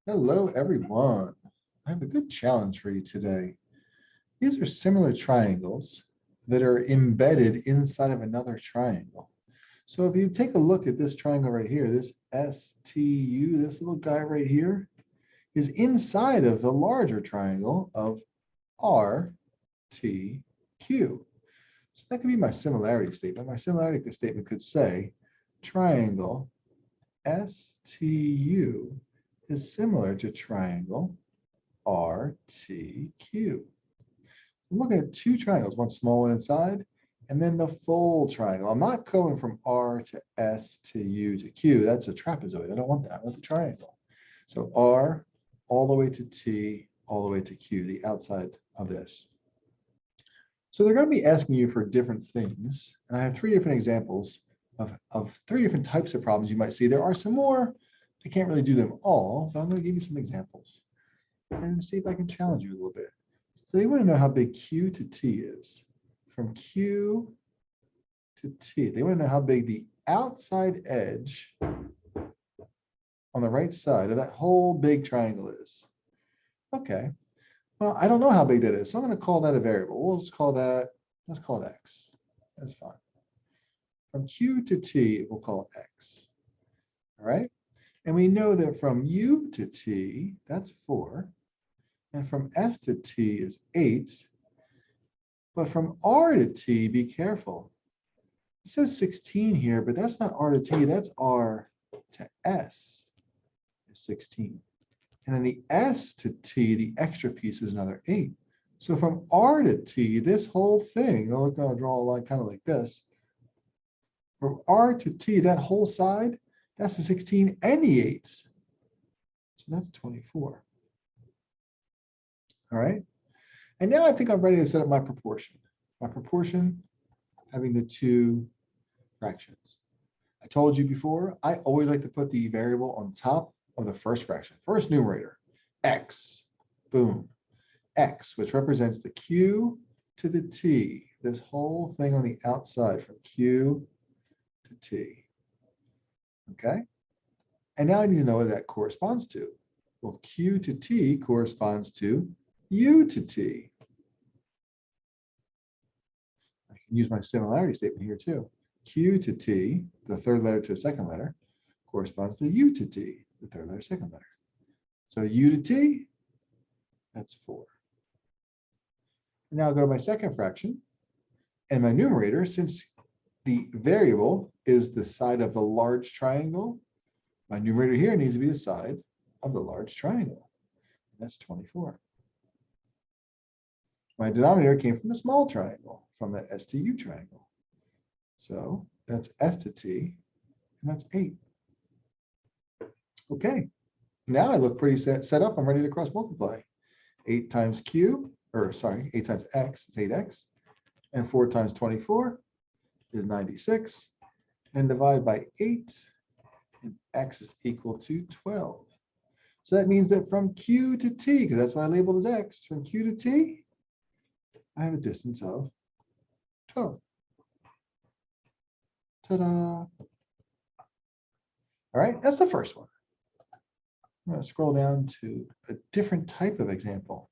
Hello, everyone. I have a good challenge for you today. These are similar triangles that are embedded inside of another triangle. So if you take a look at this triangle right here, this STU, this little guy right here, is inside of the larger triangle of RTQ. So that could be my similarity statement. My similarity statement could say triangle STU is similar to triangle RTQ. I'm looking at two triangles, one small one inside, and then the full triangle. I'm not going from R to S to U to Q. That's a trapezoid. I don't want that. I want the triangle. So R all the way to T, all the way to Q, the outside of this. So they're going to be asking you for different things. And I have three different examples of three different types of problems you might see. There are some more. I can't really do them all, but I'm going to give you some examples and see if I can challenge you a little bit. So they want to know how big Q to T is. From Q to T, they want to know how big the outside edge on the right side of that whole big triangle is. Okay, well, I don't know how big that is, so I'm going to call that a variable. We'll just call that, let's call it X. That's fine. From Q to T, we'll call it X. All right, and we know that from U to T, that's 4. And from S to T is 8. But from R to T, be careful. It says 16 here, but that's not R to T, that's R to S is 16. And then the S to T, the extra piece is another 8. So from R to T, this whole thing, we're going to draw a line kind of like this. From R to T, that whole side, that's the 16 and the 8. So that's 24. All right. And now I think I'm ready to set up my proportion. My proportion having the two fractions. I told you before, I always like to put the variable on top of the first fraction, first numerator, X, boom, X, which represents the Q to the T, this whole thing on the outside from Q to T, okay? And now I need to know what that corresponds to. Well, Q to T corresponds to U to T. I can use my similarity statement here too. Q to T, the third letter to the second letter, corresponds to U to T, the third letter, second letter. So U to T, that's 4. Now I'll go to my second fraction. And my numerator, since the variable is the side of the large triangle, my numerator here needs to be the side of the large triangle. That's 24. My denominator came from the small triangle, from the STU triangle. So that's S to T, and that's 8. Okay, now I look pretty set up. I'm ready to cross multiply. 8 times Q, or sorry, 8 times X is 8X, and 4 times 24 is 96, and divide by 8, and X is equal to 12. So that means that from Q to T, because that's what I labeled as X, from Q to T, I have a distance of 12. Ta-da! All right, that's the first one. I'm going to scroll down to a different type of example.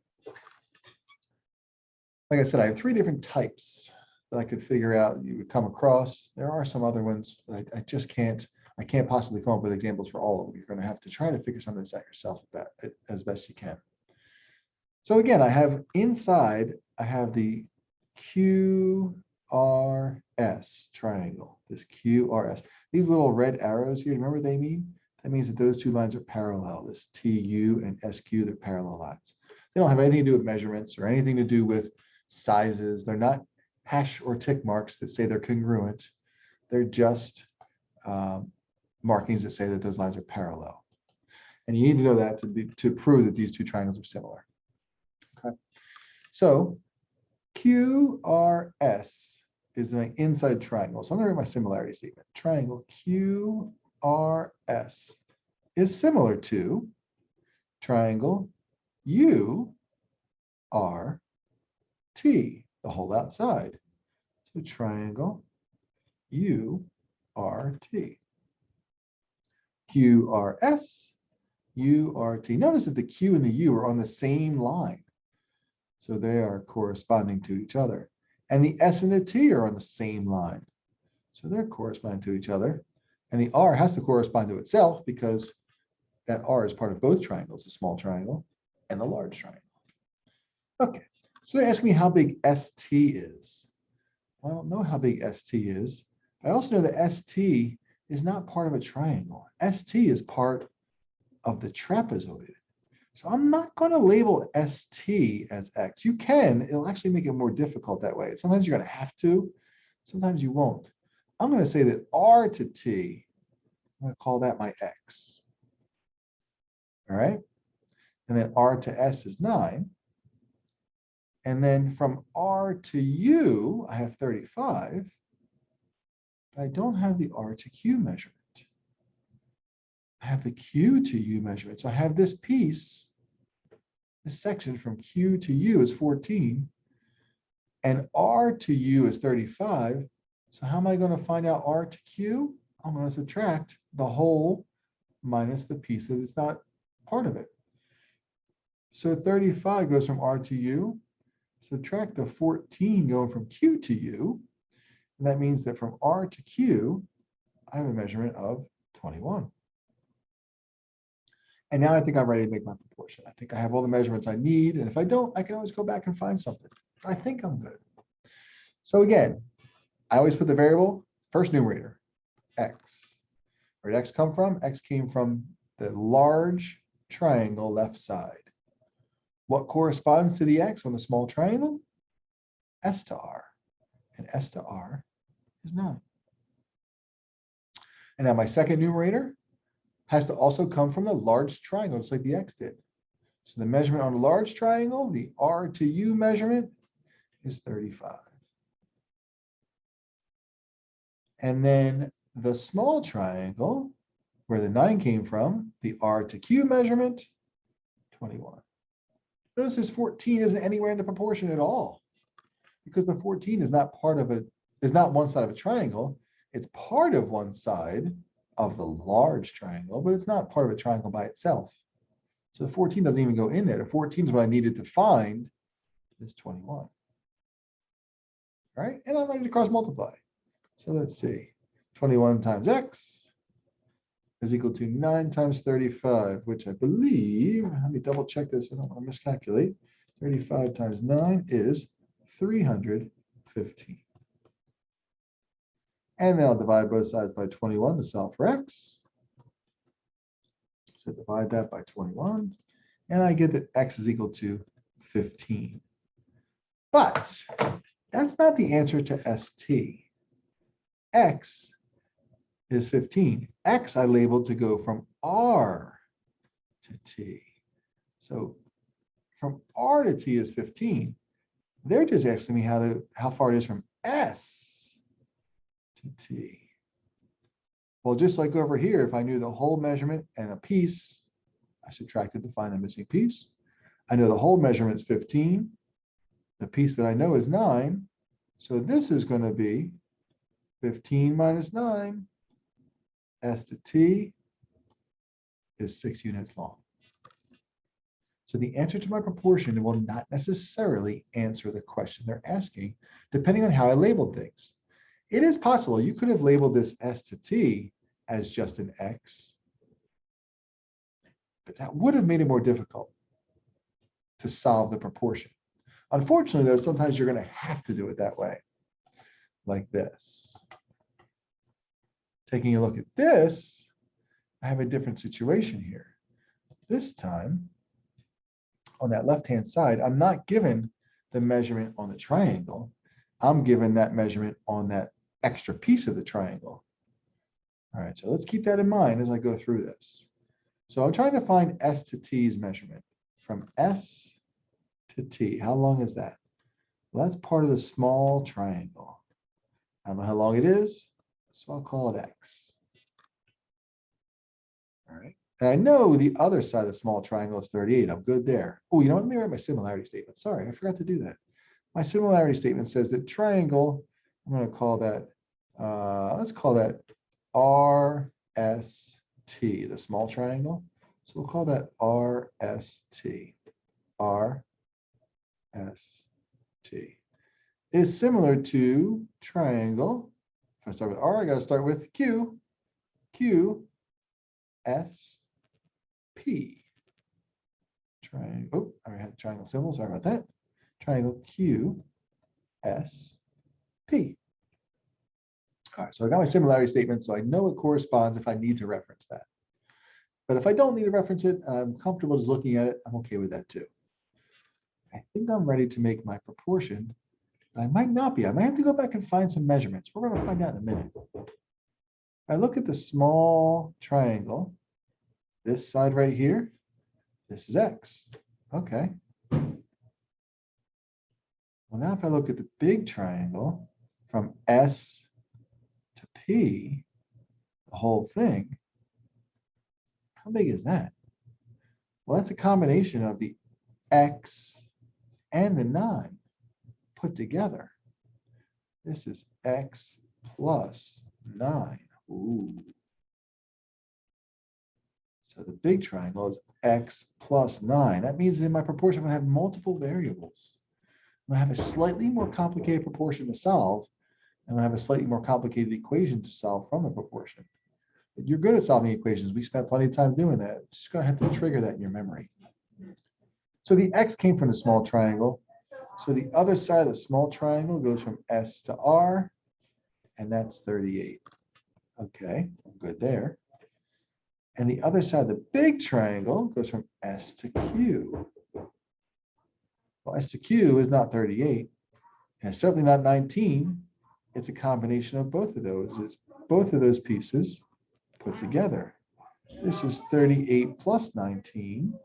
Like I said, I have 3 different types that I could figure out you would come across. There are some other ones that I just can't. I can't possibly come up with examples for all of them. You're going to have to try to figure some of this out yourself as best you can. So again, I have inside, I have the QRS triangle, this QRS. These little red arrows here, remember what they mean? That means that those two lines are parallel, this TU and SQ, they're parallel lines. They don't have anything to do with measurements or anything to do with sizes. They're not hash or tick marks that say they're congruent. They're just markings that say that those lines are parallel. And you need to know that to prove that these two triangles are similar. Okay. So QRS is my inside triangle. So I'm going to write my similarity statement. Triangle QRS is similar to triangle URT, the whole outside. So triangle URT. QRS URT. Notice that the Q and the U are on the same line. So they are corresponding to each other. And the S and the T are on the same line. So they're corresponding to each other. And the R has to correspond to itself because that R is part of both triangles, the small triangle and the large triangle. Okay, so they're asking me how big ST is. Well, I don't know how big ST is. I also know that ST is not part of a triangle. ST is part of the trapezoid. So I'm not going to label ST as X. You can, it'll actually make it more difficult that way. Sometimes you're going to have to, sometimes you won't. I'm going to say that R to T, I'm going to call that my X. All right. And then R to S is 9. And then from R to U, I have 35. But I don't have the R to Q measurement. I have the Q to U measurement. So I have this piece, this section from Q to U is 14. And R to U is 35. So how am I going to find out R to Q? I'm going to subtract the whole minus the piece that is not part of it. So 35 goes from R to U. Subtract the 14 going from Q to U. And that means that from R to Q, I have a measurement of 21. And now I think I'm ready to make my proportion. I think I have all the measurements I need. And if I don't, I can always go back and find something. I think I'm good. So again, I always put the variable first numerator, X. Where did X come from? X came from the large triangle left side. What corresponds to the X on the small triangle? S to R. And S to R is 9. And now my second numerator has to also come from the large triangle, just like the X did. So the measurement on the large triangle, the R to U measurement is 35. And then the small triangle, where the 9 came from, the R to Q measurement, 21. Notice this 14 isn't anywhere in the proportion at all, because the 14 is not part of is not one side of a triangle. It's part of one side of the large triangle, but it's not part of a triangle by itself. So the 14 doesn't even go in there. The 14 is what I needed to find is 21. All right, and I'm ready to cross multiply. So let's see, 21 times X is equal to 9 times 35, which I believe, let me double check this, I don't want to miscalculate. 35 times 9 is 315. And then I'll divide both sides by 21 to solve for X. So divide that by 21, and I get that X is equal to 15. But that's not the answer to ST. X is 15. X I labeled to go from R to T. So from R to T is 15. They're just asking me how far it is from S to T. Well, just like over here, if I knew the whole measurement and a piece, I subtracted to find the missing piece. I know the whole measurement is 15. The piece that I know is 9. So this is going to be 15 minus 9. S to T is 6 units long. So the answer to my proportion will not necessarily answer the question they're asking, depending on how I labeled things. It is possible you could have labeled this S to T as just an X, but that would have made it more difficult to solve the proportion. Unfortunately, though, sometimes you're going to have to do it that way, like this. Taking a look at this, I have a different situation here. This time, on that left-hand side, I'm not given the measurement on the triangle. I'm given that measurement on that extra piece of the triangle. All right, so let's keep that in mind as I go through this. So I'm trying to find S to T's measurement. From S to T, how long is that? Well, that's part of the small triangle. I don't know how long it is, so I'll call it X. All right. And I know the other side of the small triangle is 38. I'm good there. Oh, you know what? Let me write my similarity statement. Sorry, I forgot to do that. My similarity statement says that triangle, I'm going to call that, let's call that RST, the small triangle. So we'll call that RST. RST is similar to triangle. If I start with R, I got to start with Q. Q, S, P. Triangle. Oh, I already had the triangle symbol. Sorry about that. Triangle Q, S, P. All right, so I got my similarity statement, so I know it corresponds if I need to reference that. But if I don't need to reference it, I'm comfortable just looking at it, I'm okay with that too. I think I'm ready to make my proportion, but I might not be. I might have to go back and find some measurements. We're going to find out in a minute. I look at the small triangle, this side right here, this is X. Okay. Well, now if I look at the big triangle from S to P, the whole thing, how big is that? Well, that's a combination of the X and the 9 put together. This is X plus 9. Ooh. So the big triangle is X plus 9. That means in my proportion, I'm going to have multiple variables. I'm going to have a slightly more complicated proportion to solve. I'm going to have a slightly more complicated equation to solve from the proportion. But you're good at solving equations. We spent plenty of time doing that. Just going to have to trigger that in your memory. So the X came from the small triangle. So the other side of the small triangle goes from S to R, and that's 38. Okay, good there. And the other side of the big triangle goes from S to Q. Well, S to Q is not 38, and it's certainly not 19. It's a combination of both of those. It's both of those pieces put together. This is 38 plus 19,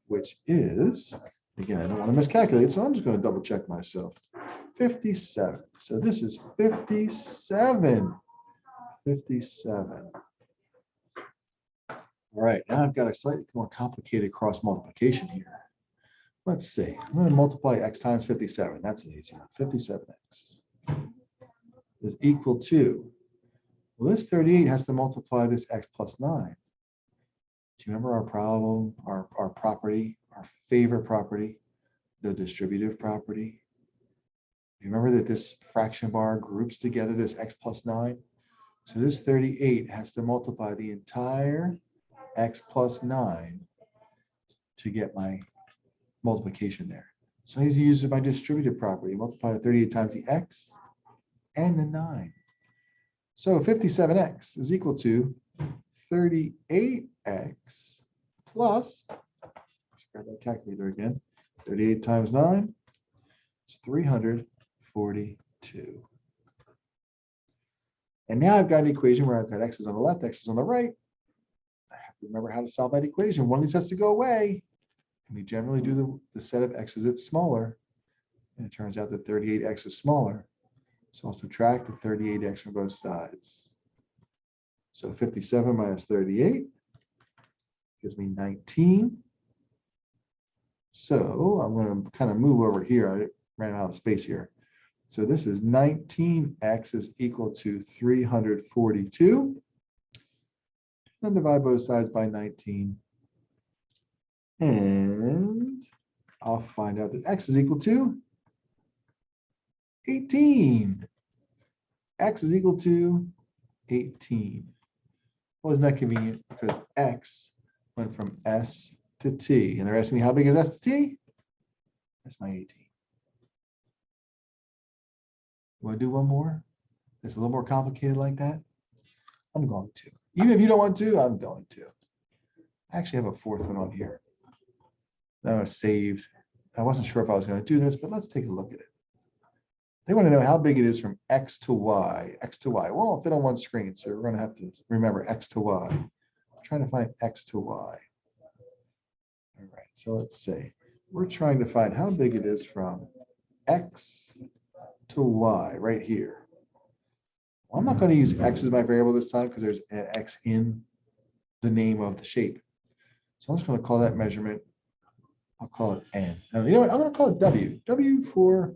which is, again, I don't want to miscalculate, so I'm just going to double check myself. 57. So this is 57. 57. All right, now I've got a slightly more complicated cross multiplication here. Let's see. I'm going to multiply X times 57. That's an easy one. 57X is equal to, well, this 38 has to multiply this X plus 9. Do you remember our problem, our property, our favorite property, the distributive property? Do you remember that this fraction bar groups together this X plus 9? So this 38 has to multiply the entire X plus 9 to get my multiplication there. So I need to use my distributive property, multiply the 38 times the X and the 9. So 57X is equal to 38X plus, let's grab that calculator again, 38 times 9, it's 342. And now I've got an equation where I've got X's on the left, X's on the right. I have to remember how to solve that equation. One of these has to go away. And we generally do the set of X's that's smaller. And it turns out that 38X is smaller. So I'll subtract the 38X from both sides. So 57 minus 38 gives me 19. So I'm going to kind of move over here. I ran out of space here. So this is 19X is equal to 342. Then divide both sides by 19. And I'll find out that X is equal to 18. X is equal to 18. Well, isn't that convenient? Because X went from S to T. And they're asking me how big is S to T? That's my 18. Want to do one more? It's a little more complicated like that. I'm going to. Even if you don't want to, I'm going to. I actually have a fourth one on here. That was saved. I wasn't sure if I was going to do this, but let's take a look at it. They want to know how big it is from X to Y. X to Y. Well, it'll fit on one screen, so we're going to have to remember X to Y. I'm trying to find X to Y. All right, so let's see. We're trying to find how big it is from X to Y right here. Well, I'm not going to use X as my variable this time because there's an X in the name of the shape. So I'm just going to call that measurement, I'll call it N. Now, you know what? I'm going to call it W. W for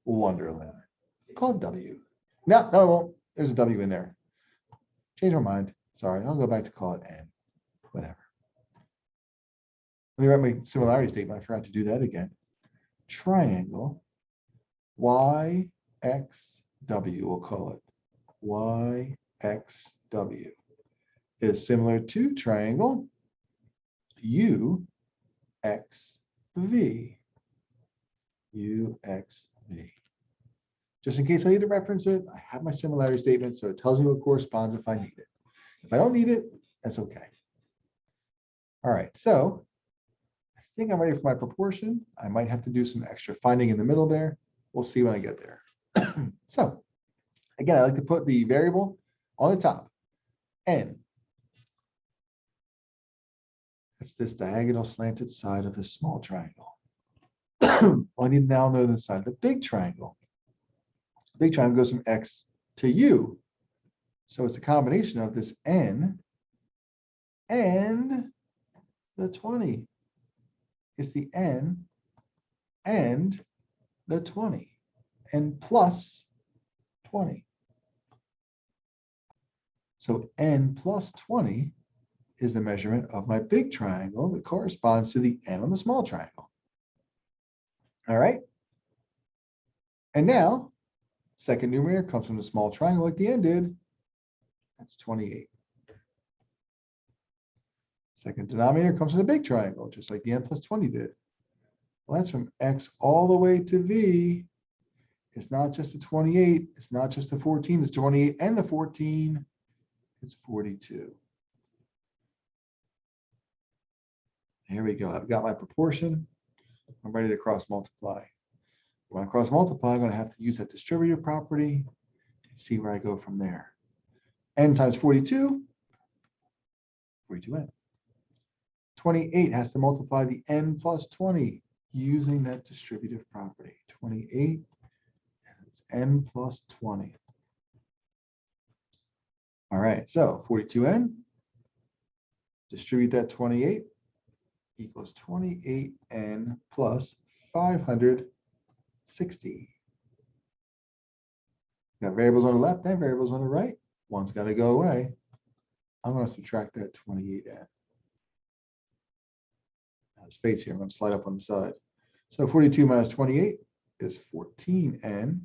Wonderland. Call it W. No, I won't. There's a W in there. Change my mind. Sorry, I'll go back to call it N. Whatever. Let me write my similarity statement. I forgot to do that again. Triangle YXW, we'll call it YXW, is similar to triangle UXV. UXV. Just in case I need to reference it, I have my similarity statement, so it tells me what corresponds if I need it. If I don't need it, that's okay. All right, so I think I'm ready for my proportion. I might have to do some extra finding in the middle there. We'll see when I get there. So again, I like to put the variable on the top, n. That's this diagonal slanted side of the small triangle. Well, I need to now know the side of the big triangle. The big triangle goes from X to U. So it's a combination of this n and the 20. It's the n and the 20, n plus 20. So n plus 20 is the measurement of my big triangle that corresponds to the n on the small triangle. All right. And now, second numerator comes from the small triangle like the n did. That's 28. Second denominator comes from the big triangle, just like the n plus 20 did. Well, that's from x all the way to v. It's not just the 28. It's not just the 14. It's 28 and the 14. It's 42. Here we go. I've got my proportion. I'm ready to cross multiply. When I cross multiply, I'm going to have to use that distributive property and see where I go from there. N times 42, 42n. 28 has to multiply the n plus 20 using that distributive property. 28, and it's n plus 20. All right, so 42n, distribute that 28, equals 28n plus 560. Got variables on the left and variables on the right. One's got to go away. I'm going to subtract that 28n. Out of space here, I'm going to slide up on the side. So 42 minus 28 is 14n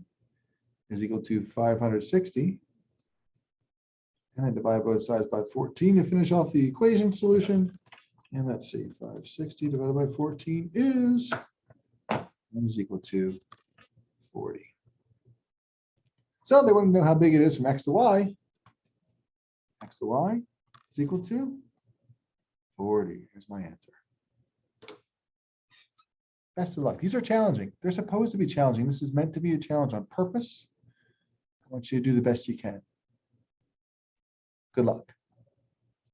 is equal to 560. And then divide both sides by 14 to finish off the equation solution. And let's see, 560 divided by 14 is equal to 40. So they want to know how big it is from x to y. X to y is equal to 40. Here's my answer. Best of luck. These are challenging. They're supposed to be challenging. This is meant to be a challenge on purpose. I want you to do the best you can. Good luck.